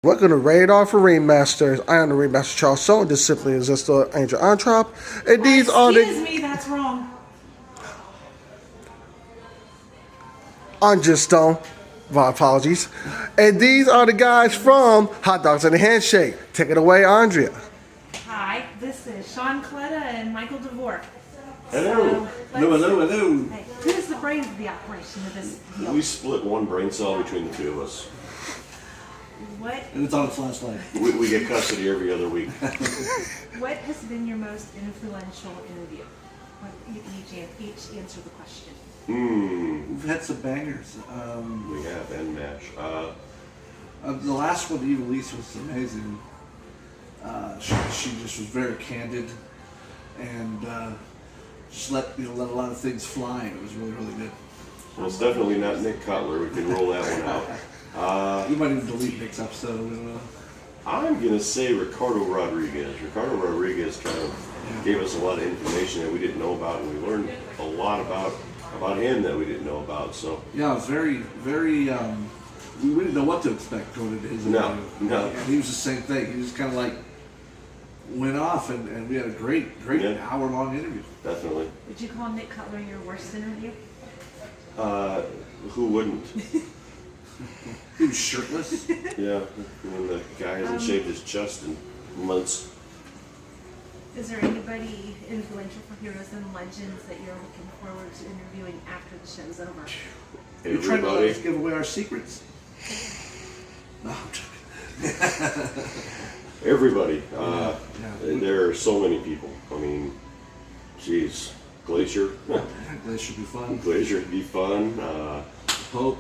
Welcome to Radar for Ringmasters. I am the Ringmaster Charles Stone, and this simply is just the Angel Antrop. And these are the... Excuse me, that's wrong. Andrea Stone. My apologies. And these are the guys from Hot Dogs and a Handshake. Take it away, Andrea. Hi, this is Sean Coletta and Michael DeVore. Hello. Hello. Hey, who's the brains of the operation of this deal? We split one brain cell between the two of us. What And it's on a flashlight. We get custody every other week. What has been your most influential interview? Each answer the question. We've had some bangers. We have, and MASH. The last one, Eva Lise, was amazing. She just was very candid and just let a lot of things fly. It was really, really good. Well, it's definitely not Nick Cutler. We can roll that one out. You might even delete Nick's episode. I'm going to say Ricardo Rodriguez. Ricardo Rodriguez kind of gave us a lot of information that we didn't know about, and we learned a lot about him that we didn't know about. So yeah, it was very, very. We didn't know what to expect going into his interview. No. And he was the same thing. He just kind of like went off, and we had a great hour-long interview. Definitely. Would you call Nick Cutler your worst interview? Who wouldn't? He was shirtless. Yeah, when the guy hasn't shaved his chest in months. Is there anybody influential for Heroes and Legends that you're looking forward to interviewing after the show's over? You're trying to let us give away our secrets. No, I'm joking. Everybody. There are Yeah. so many people. I mean, geez, Glacier. Glacier should be fun. Glacier would be fun. Pope.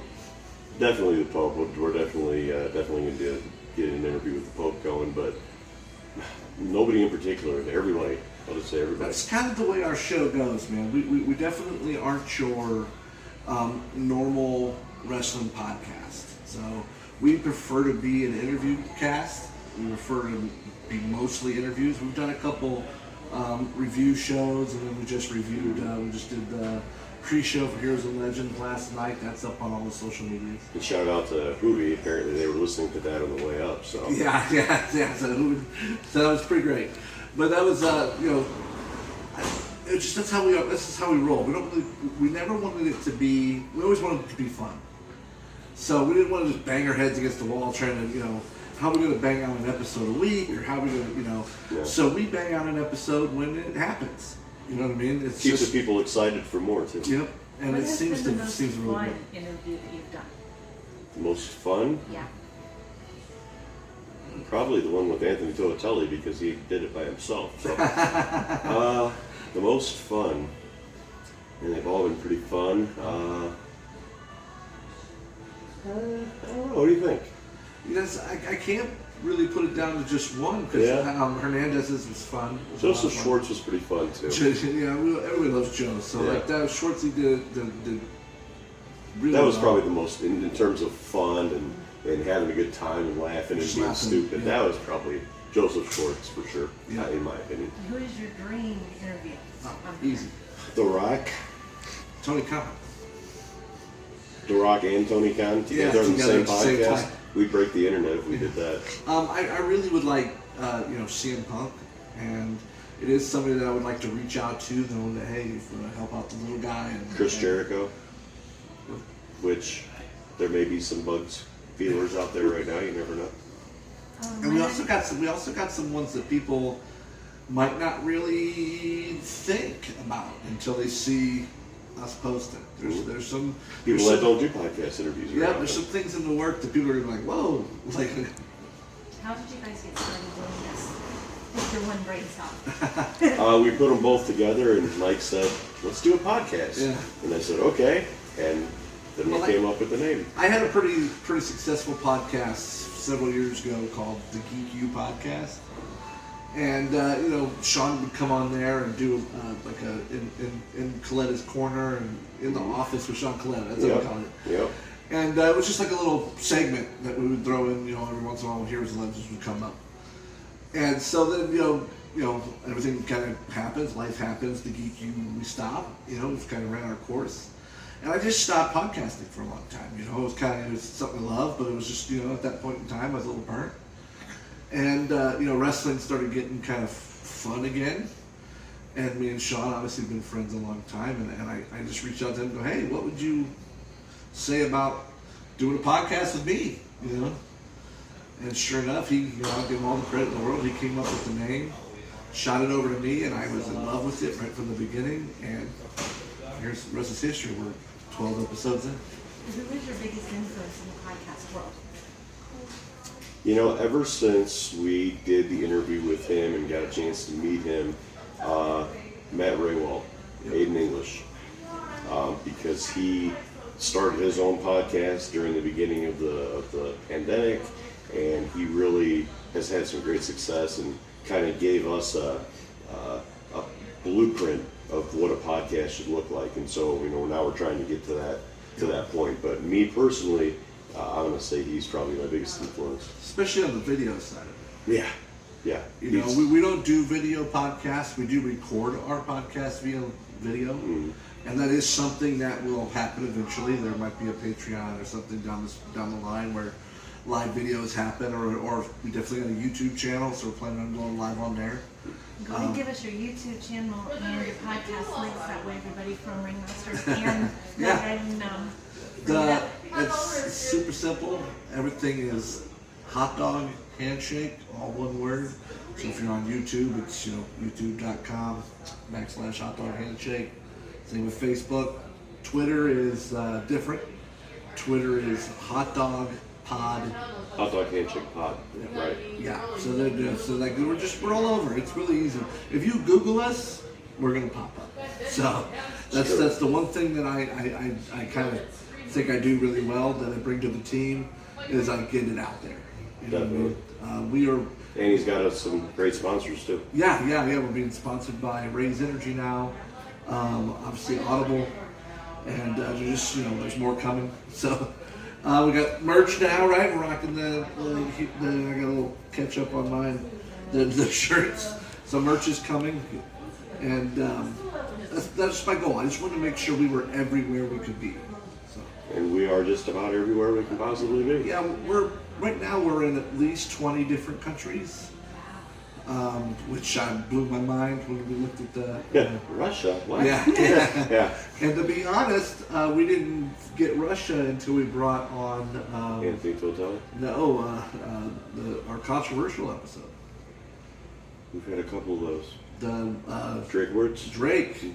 Definitely the Pope. We're definitely going to get an interview with the Pope going, but nobody in particular. Everybody. I'll just say everybody. That's kind of the way our show goes, man. We definitely aren't your normal wrestling podcast. So we prefer to be an interview cast. We prefer to be mostly interviews. We've done a couple review shows, and then we just reviewed. We just did the pre-show for Heroes and Legends last night. That's up on all the social medias. And shout out to Hoovy. Apparently they were listening to that on the way up. So Yeah. So that was pretty great. But that was, it's just that's how we are. This is how we roll. We never wanted it to be. We always wanted it to be fun. So we didn't want to just bang our heads against the wall trying to, how are we going to bang out an episode a week, or how are we going to, Yeah. So we bang out an episode when it happens. You know what I mean? It's keeps just the people excited for more too. Yep. And What it has seems been to the seems most really fun good. interview that you've done? The most fun? Yeah. Probably the one with Anthony Toatelli because he did it by himself. So. The most fun, and they've all been pretty fun. I don't know. What do you think? Yes, I can't really put it down to just one because Hernandez's was fun. It was a lot Joseph of fun. Schwartz was pretty fun too. Yeah, everybody loves Joe. So Yeah. like that, Schwartzy did really That was well. probably the most in terms of fun and having a good time and laughing and Just being laughing, stupid. yeah. That was probably Joseph Schwartz for sure, Yeah. in my opinion. Who is your dream interview? Easy. The Rock, Tony Khan. The Rock and Tony Khan together on the together same at the same podcast. time. We'd break the internet if we did that. I really would like CM Punk, and it is somebody that I would like to reach out to, knowing that hey, if we want to help out the little guy. And Chris Jericho, which there may be some bugs feelers out there right now. You never know. And we also got some ones that people might not really think about until they see us post it. There's some People that don't do podcast interviews. Yeah, around there's them. some things in the work that people are gonna be like, whoa, like. How did you guys get started doing this? With your one brain cell. We put them both together, and Mike said, "Let's do a podcast." Yeah. And I said, "Okay." And then we came up with the name. I had a pretty successful podcast several years ago called the Geek U Podcast, and Sean would come on there and do like in Coletta's corner and in the office with Sean Coletta. That's what we call it. Yep. And it was just like a little segment that we would throw in, every once in a while when Heroes and Legends would come up. And so then, everything kind of happens, life happens, the Geek U, we stop, we've kind of ran our course. And I just stopped podcasting for a long time. You know, it was something I loved, but it was just, you know, at that point in time, I was a little burnt. And, you know, wrestling started getting kind of fun again. And me and Sean obviously been friends a long time. And I just reached out to him and go, hey, what would you say about doing a podcast with me? You know? And sure enough, I'll give him all the credit in the world. He came up with the name, shot it over to me, and I was in love with it right from the beginning. And here's the rest is history. We're 12 episodes in. Who is your biggest influence in the podcast world? You know, ever since we did the interview with him and got a chance to meet him, Matt Raywell, Aiden English, because he started his own podcast during the beginning of the pandemic, and he really has had some great success and kind of gave us a blueprint of what a podcast should look like. And so, you know, now we're trying to get to that point. But me personally, I'm going to say he's probably my biggest influence. Especially on the video side of it. Yeah. You know, we don't do video podcasts. We do record our podcast via video. Mm-hmm. And that is something that will happen eventually. There might be a Patreon or something down the line where live videos happen, or we definitely got a YouTube channel, so we're planning on going live on there. Go ahead and give us your YouTube channel and your podcast links. That way everybody from Ringmasters can go ahead and it's super simple. Everything is Hot Dog Handshake, all one word. So if you're on YouTube, it's, you know, youtube.com/Hot Dog Handshake. Same with Facebook. Twitter is different. Twitter is Hot Dog Pod. Hot Dog Handshake Pod. Yeah. Right. Yeah. So we're all over. It's really easy. If you Google us, we're gonna pop up. So that's the one thing that I kind of think I do really well, that I bring to the team, is I get it out there. You know what I mean? We are. And he's got us some great sponsors too. Yeah. We're being sponsored by Raise Energy now. Obviously Audible, and there's more coming. So we got merch now, right? We're rocking I got a little catch up on mine, the shirts. So merch is coming, and that's my goal. I just wanted to make sure we were everywhere we could be. So. And we are just about everywhere we can possibly be. Yeah, right now we're in at least 20 different countries. Which blew my mind when we looked at Russia. What? Yeah. And to be honest, we didn't get Russia until we brought on Anthony Totel. No, our controversial episode. We've had a couple of those. The Drake Words. Drake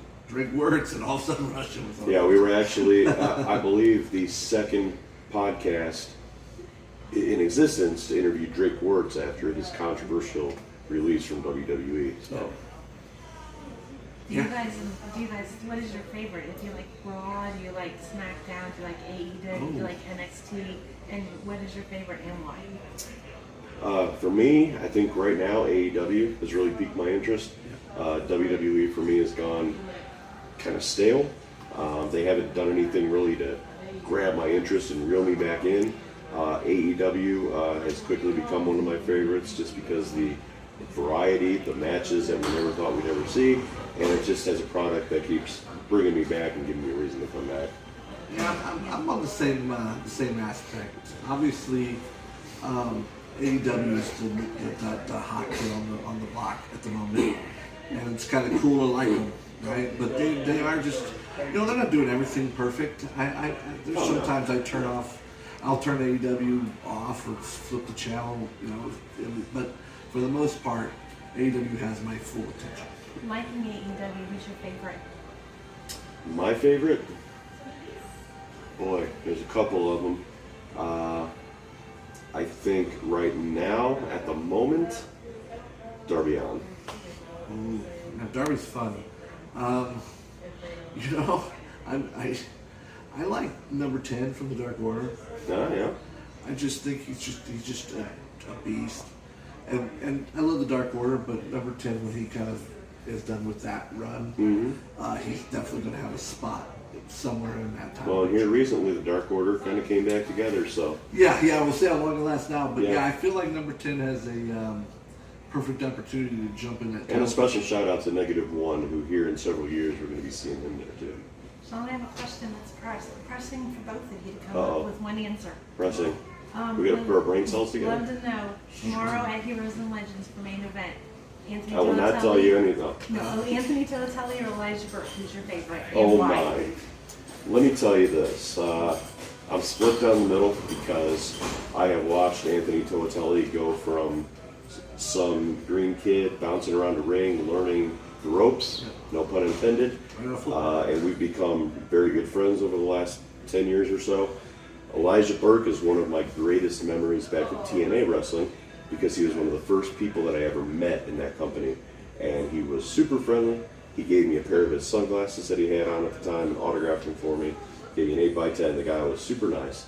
Words, and all of a sudden Russia was on. Yeah, we were actually, I believe, the second podcast in existence to interview Drake Words after his controversial release from WWE. So, do you guys? What is your favorite? Do you like Raw? Do you like SmackDown? Do you like AEW? Do you like NXT? And what is your favorite and why? For me, I think right now AEW has really piqued my interest. WWE for me has gone kind of stale. They haven't done anything really to grab my interest and reel me back in. AEW has quickly become one of my favorites just because the variety, the matches that we never thought we'd ever see, and it just has a product that keeps bringing me back and giving me a reason to come back. Yeah, I'm on the same aspect. Obviously, AEW is the hot kid on the block at the moment, and it's kind of cool to like them, right? But they are just, they're not doing everything perfect. There's sometimes I'll turn AEW off or flip the channel, but for the most part, AEW has my full attention. Liking AEW, who's your favorite? My favorite? Boy, there's a couple of them. I think right now, at the moment, Darby Allin. Ooh, now Darby's fun. I like number 10 from the Dark Order. Yeah. I just think he's just a beast. And I love the Dark Order, but number 10, when he kind of is done with that run, he's definitely going to have a spot somewhere in that time. Well, and here recently, the Dark Order kind of came back together, so. Yeah, we'll see how long it lasts now. But I feel like number 10 has a perfect opportunity to jump in that. And a special shout out to -1, who here in several years we're going to be seeing him there too. Sean, I have a question that's pressing for both of you to come Uh-oh. up with one answer. Pressing. We gotta put our brain cells together. Love to know, tomorrow at Heroes and Legends for main event, Anthony I will not Donatelli- tell you anything. No, Anthony Donatelli or Elijah Burke, who's your favorite? and Oh why? my. Let me tell you this. I'm split down the middle because I have watched Anthony Donatelli go from some green kid bouncing around a ring, learning the ropes, no pun intended, and we've become very good friends over the last 10 years or so. Elijah Burke is one of my greatest memories back in TNA wrestling because he was one of the first people that I ever met in that company, and he was super friendly. He gave me a pair of his sunglasses that he had on at the time and autographed them for me. Gave me an 8x10. The guy was super nice.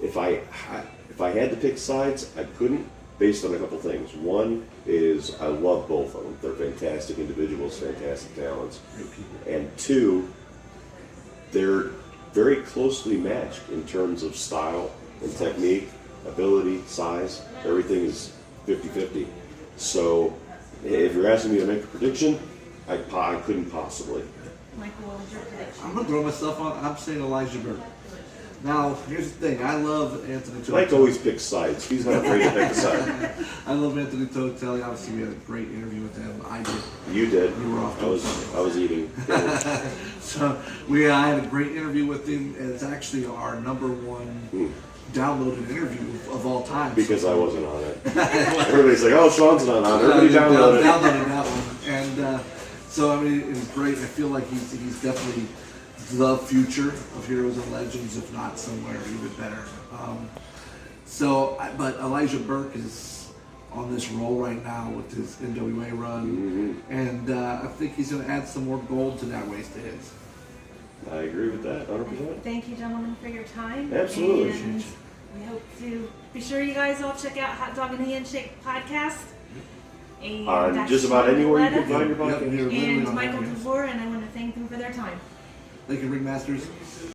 If I had to pick sides, I couldn't, based on a couple things. One is I love both of them. They're fantastic individuals, fantastic talents. And two, they're very closely matched in terms of style and technique, ability, size. Everything is 50-50. So if you're asking me to make a prediction, I couldn't possibly. Michael, what was your prediction? I'm gonna throw myself on. I'm saying Elijah Burke. Now, here's the thing. I love Anthony Donatelli. Mike always picks sides. He's not afraid to pick a side. I love Anthony Donatelli. Obviously, we had a great interview with him. I did. You did. You were off. I was eating. So I had a great interview with him, and it's actually our #1 downloaded interview of all time. Because I wasn't on it. Everybody's like, "Oh, Sean's not on it." Everybody downloaded it. Downloaded that one, and so I mean, it was great. I feel like he's definitely the future of Heroes and Legends, if not somewhere even better. But Elijah Burke is on this roll right now with his NWA run, and I think he's going to add some more gold to that waist of his. I agree with that, 100%. Thank you, gentlemen, for your time. Absolutely. And we hope to be sure you guys all check out Hot Dog and Handshake podcast. And On that's just about Sean anywhere you can Coletta find your Yep, podcast. you're literally and on Michael there. DeVore, and I want to thank them for their time. Thank you, Ringmasters.